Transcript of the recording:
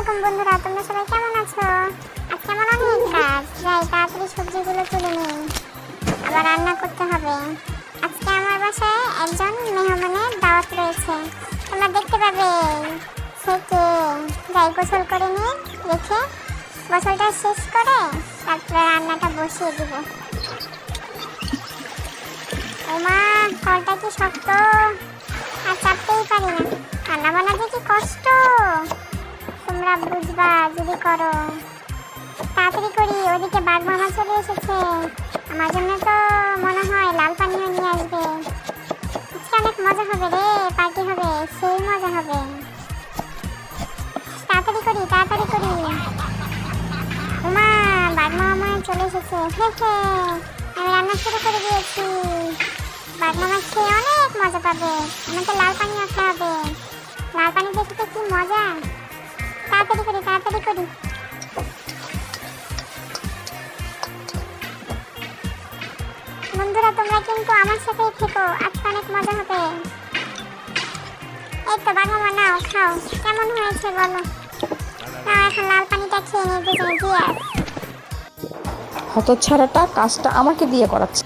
আলাইকুম বন্ধুরা, তোমরা সবাই কেমন আছো? আজকে আমার অনেক কাজ, যাই তাড়াতাড়ি সবজিগুলো তুলে নিই, আবার রান্না করতে হবে। আজকে আমার বাসায় একজন মেহমানের দাওয়াত রয়েছে, তোমরা দেখতে পাবে সে কে। যাই গোসল করে নিয়ে রেখে গোসলটা শেষ করে তারপরে রান্নাটা বসিয়ে দিব। ওমা, কলটা কি শক্ত, আর চাপতেই পারি না। রান্না বান্না কি কষ্ট, তোমরা বুঝবা যদি করো। তাড়াতাড়ি করি, ওদিকে বাঘ মামা চলে এসেছে, আমার জন্য তো মনে হয় লাল পানিও নিয়ে আসবে। আজকে অনেক মজা হবে রে, পার্টি হবে, সেই মজা হবে। তাড়াতাড়ি করি তাড়াতাড়ি করি। ওমা, বাঘ মামা চলে এসেছে, হে হে, আমি রান্না শুরু করে দিয়েছি। বাঘ মামা খেয়ে অনেক মজা পাবে, আমাকে লাল পানি আসতে হবে। লাল পানি দেখতে কি মজা। তাড়াতাড়ি করি তাড়াতাড়ি করি। বন্ধুরা, তোমরা কিন্তু আমার সাথেই থেকো, আজকে অনেক মজা হবে। এই তো বাঘ মামা, নাও খাও, কেমন হয়েছে বলো। নাও এখন লাল পানিটা খেয়ে নিয়ে দুজনে দিয়ে। হতচ্ছাড়াটা কাজটা আমাকে দিয়ে করাচ্ছে।